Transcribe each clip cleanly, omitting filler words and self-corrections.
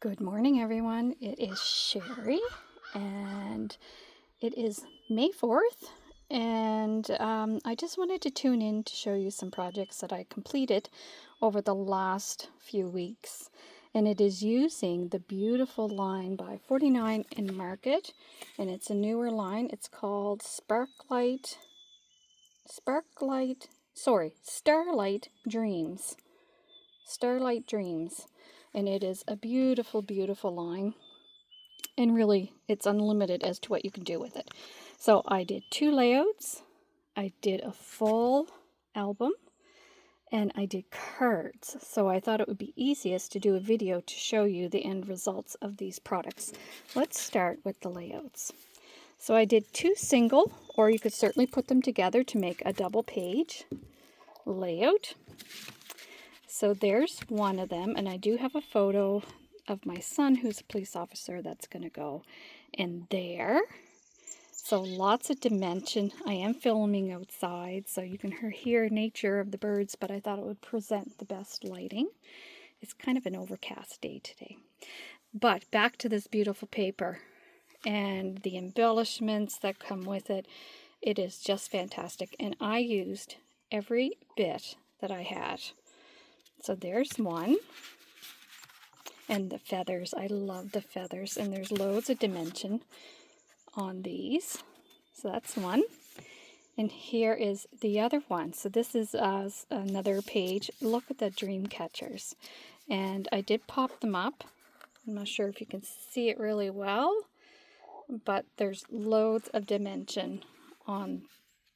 Good morning, everyone. It is Sherry, and it is May 4th, and I just wanted to tune in to show you some projects that I completed over the last few weeks. And it is using the beautiful line by 49 in Market, and it's a newer line. It's called Starlight Dreams. Starlight Dreams. And it is a beautiful, beautiful line. And really, it's unlimited as to what you can do with it. So I did 2 layouts. I did a full album. And I did cards. So I thought it would be easiest to do a video to show you the end results of these products. Let's start with the layouts. So I did 2 single, or you could certainly put them together to make a double page layout. So there's one of them, and I do have a photo of my son, who's a police officer, that's going to go in there. So lots of dimension. I am filming outside, so you can hear nature of the birds, but I thought it would present the best lighting. It's kind of an overcast day today. But back to this beautiful paper and the embellishments that come with it. It is just fantastic, and I used every bit that I had. So there's one, and the feathers, I love the feathers, and there's loads of dimension on these. So that's one, and here is the other one. So this is another page. Look at the dream catchers, and I did pop them up. I'm not sure if you can see it really well, but there's loads of dimension on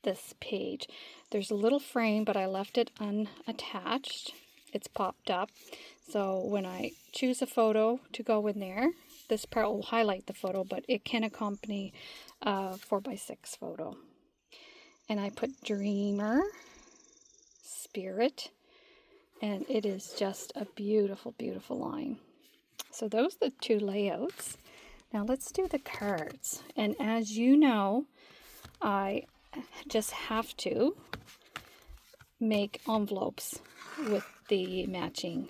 this page. There's a little frame, but I left it unattached. It's popped up, so when I choose a photo to go in there, this part will highlight the photo, but it can accompany a 4x6 photo. And I put Dreamer, Spirit, and it is just a beautiful, beautiful line. So those are the 2 layouts. Now let's do the cards. And as you know, I just have to make envelopes with the matching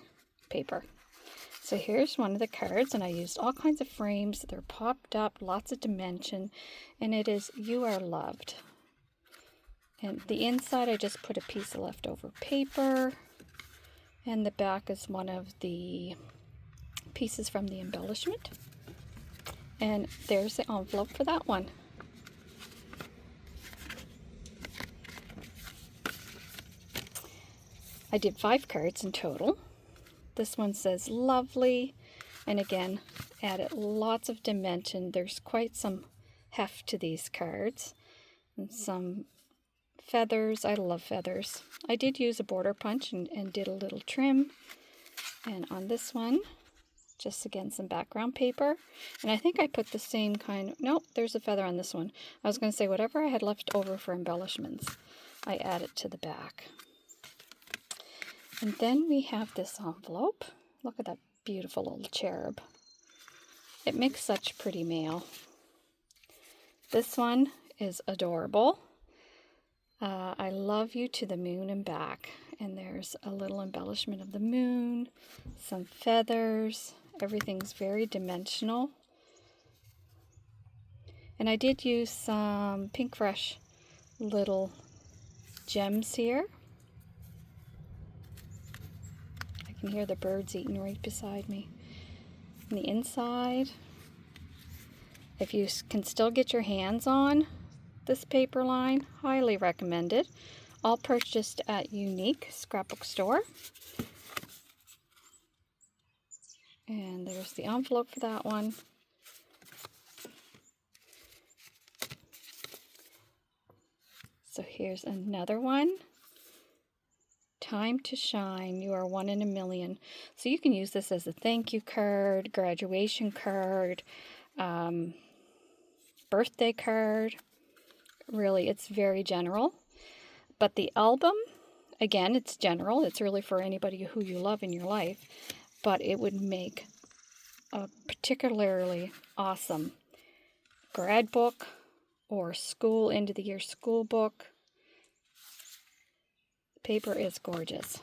paper. So here's one of the cards, and I used all kinds of frames. They're popped up, lots of dimension, and it is "You Are Loved." And the inside, I just put a piece of leftover paper, and the back is one of the pieces from the embellishment. And there's the envelope for that one. I did 5 cards in total. This one says "Lovely," and again, added lots of dimension. There's quite some heft to these cards, and some feathers. I love feathers. I did use a border punch and did a little trim. And on this one, just again some background paper. And I think I put the same kind of, nope, there's a feather on this one. I was going to say whatever I had left over for embellishments, I added to the back. And then we have this envelope. Look at that beautiful little cherub. It makes such pretty mail. This one is adorable. I love you to the moon and back. And there's a little embellishment of the moon, some feathers. Everything's very dimensional. And I did use some Pink Fresh little gems here. I can hear the birds eating right beside me. On the inside, if you can still get your hands on this paper line, highly recommended. All purchased at Unique Scrapbook Store. And there's the envelope for that one. So here's another one. Time to Shine, You Are One in a Million. So you can use this as a thank you card, graduation card, birthday card. Really, it's very general. But the album, again, it's general. It's really for anybody who you love in your life. But it would make a particularly awesome grad book or school, end of the year school book. Paper is gorgeous.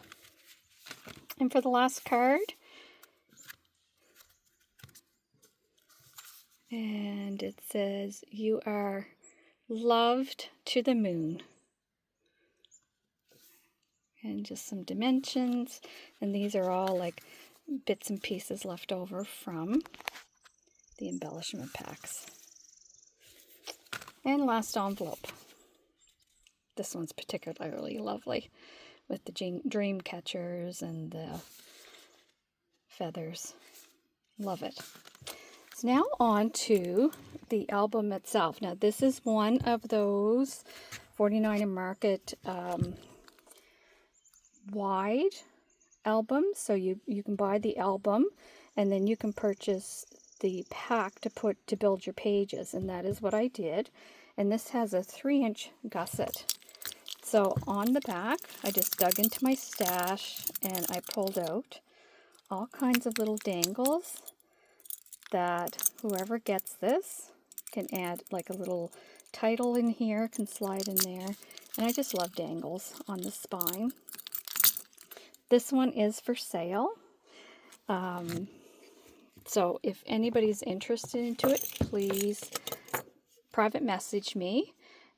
And for the last card, And it says, "You are loved to the moon." And just some dimensions. And these are all like bits and pieces left over from the embellishment packs. And last envelope. This one's particularly lovely with the dream catchers and the feathers. Love it. So now on to the album itself. Now this is one of those 49 and Market wide albums. So you can buy the album and then you can purchase the pack to build your pages, and that is what I did. And this has a 3-inch gusset. So on the back, I just dug into my stash and I pulled out all kinds of little dangles that whoever gets this can add, like a little title in here, can slide in there. And I just love dangles on the spine. This one is for sale. So if anybody's interested into it, please private message me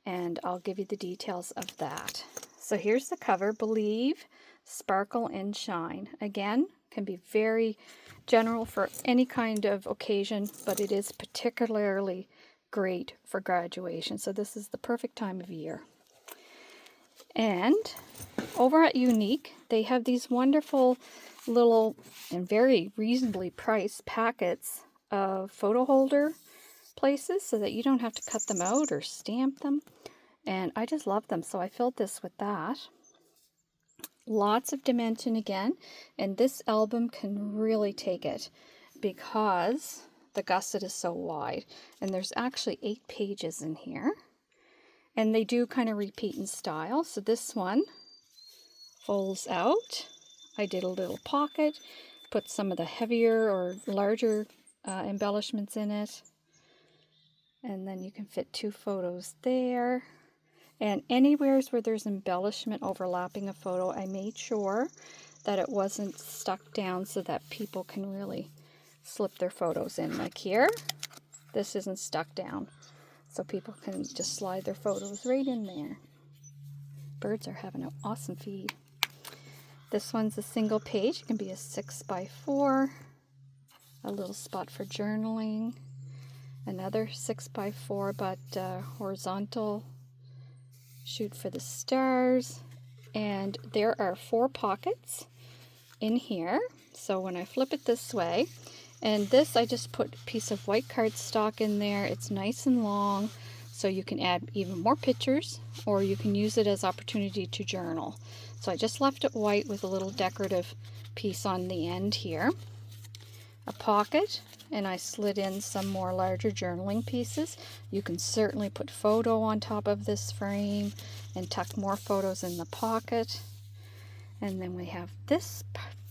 and I'll give you the details of that. So here's the cover, Believe, Sparkle and Shine. Again, can be very general for any kind of occasion, but it is particularly great for graduation. So this is the perfect time of year. And over at Unique, they have these wonderful little and very reasonably priced packets of photo holder places so that you don't have to cut them out or stamp them. And I just love them, so I filled this with that. Lots of dimension again, and this album can really take it because the gusset is so wide. And there's actually 8 pages in here. And they do kind of repeat in style. So this one folds out. I did a little pocket, put some of the heavier or larger embellishments in it. And then you can fit 2 photos there. And anywheres where there's embellishment overlapping a photo, I made sure that it wasn't stuck down so that people can really slip their photos in. Like here, this isn't stuck down. So people can just slide their photos right in there. Birds are having an awesome feed. This one's a single page. It can be a 6x4. A little spot for journaling. Another 6x4, but horizontal. Shoot for the stars. And there are 4 pockets in here. So when I flip it this way, and this I just put a piece of white cardstock in there. It's nice and long, so you can add even more pictures, or you can use it as opportunity to journal. So I just left it white with a little decorative piece on the end here. A pocket, and I slid in some more larger journaling pieces. You can certainly put photo on top of this frame and tuck more photos in the pocket. And then we have this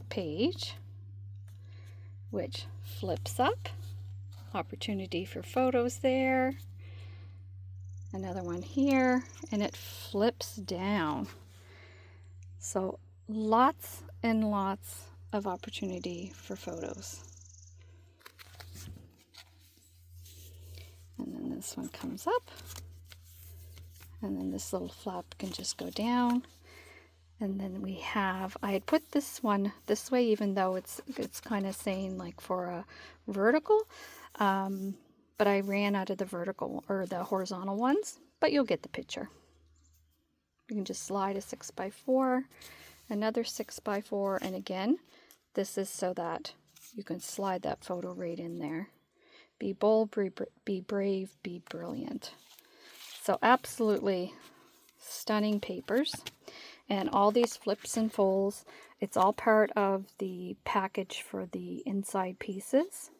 page, which flips up. Opportunity for photos there. Another one here, and it flips down. So lots and lots of opportunity for photos. And then this one comes up, and then this little flap can just go down. And then we have, I had put this one this way, even though it's kind of saying like for a vertical, but I ran out of the vertical or the horizontal ones, but you'll get the picture. You can just slide a 6x4, another 6x4, and again, this is so that you can slide that photo right in there. Be bold, be brave, be brilliant. So absolutely stunning papers. And all these flips and folds, it's all part of the package for the inside pieces.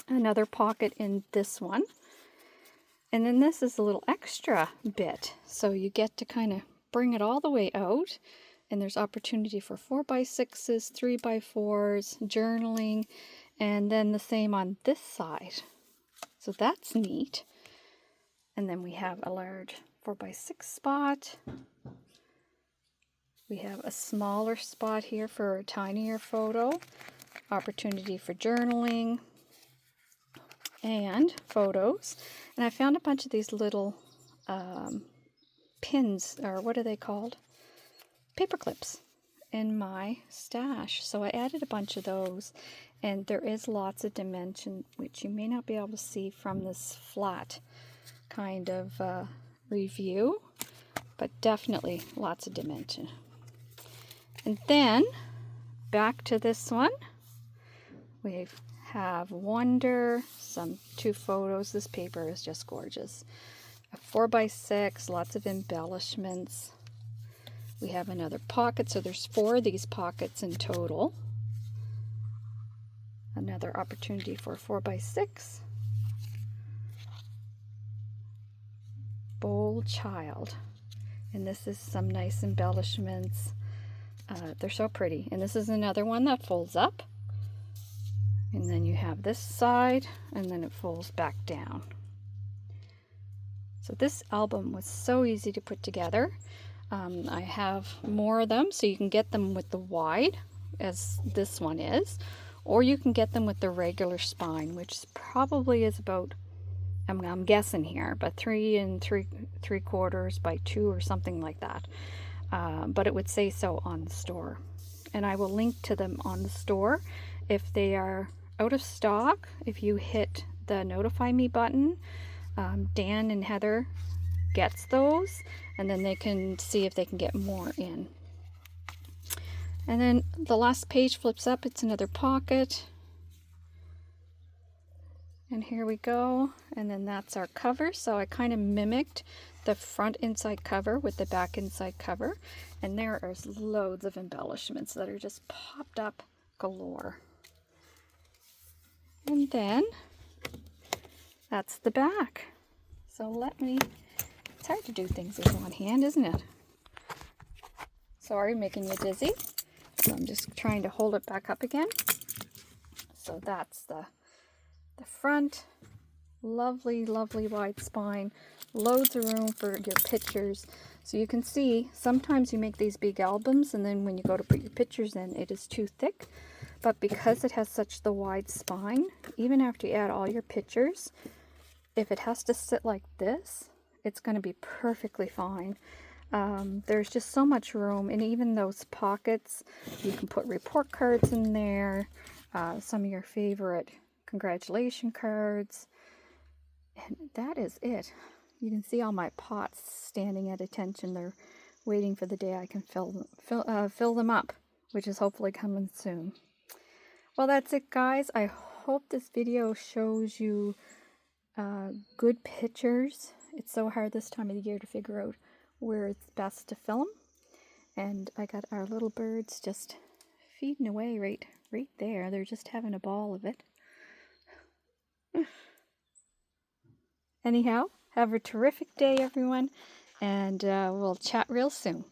Another pocket in this one. And then this is a little extra bit. So you get to kind of bring it all the way out. And there's opportunity for 4x6s, 3x4s, journaling, and then the same on this side. So that's neat. And then we have a large 4x6 spot. We have a smaller spot here for a tinier photo. Opportunity for journaling. and photos. And I found a bunch of these little pins, or what are they called? Paper clips in my stash. So I added a bunch of those, and there is lots of dimension, which you may not be able to see from this flat kind of review, but definitely lots of dimension. And then back to this one, we have Wonder, two photos. This paper is just gorgeous. A 4x6, lots of embellishments. We have another pocket, so there's 4 of these pockets in total. Another opportunity for 4x6. Bold Child. And this is some nice embellishments. They're so pretty. And this is another one that folds up. And then you have this side, and then it folds back down. So this album was so easy to put together. I have more of them, so you can get them with the wide, as this one is, or you can get them with the regular spine, which probably is about, I'm guessing here, but 3 3/4 by 2 or something like that. But it would say so on the store. And I will link to them on the store. If they are out of stock, if you hit the notify me button, Dan and Heather gets those, and then they can see if they can get more in. And then the last page flips up, it's another pocket. And here we go, and then that's our cover. So I kind of mimicked the front inside cover with the back inside cover, and there are loads of embellishments that are just popped up galore. And then that's the back. So it's hard to do things with one hand, isn't it? Sorry, making you dizzy. So I'm just trying to hold it back up again. So that's the front. Lovely, lovely wide spine. Loads of room for your pictures. So you can see, sometimes you make these big albums, and then when you go to put your pictures in, it is too thick. But because it has such the wide spine, even after you add all your pictures, if it has to sit like this, it's going to be perfectly fine. There's just so much room, and even those pockets, you can put report cards in there, some of your favorite congratulation cards, and that is it. You can see all my pots standing at attention. They're waiting for the day I can fill them up, which is hopefully coming soon. Well, that's it, guys. I hope this video shows you good pictures. It's so hard this time of the year to figure out where it's best to film. And I got our little birds just feeding away right there. They're just having a ball of it. Anyhow, have a terrific day, everyone, and we'll chat real soon.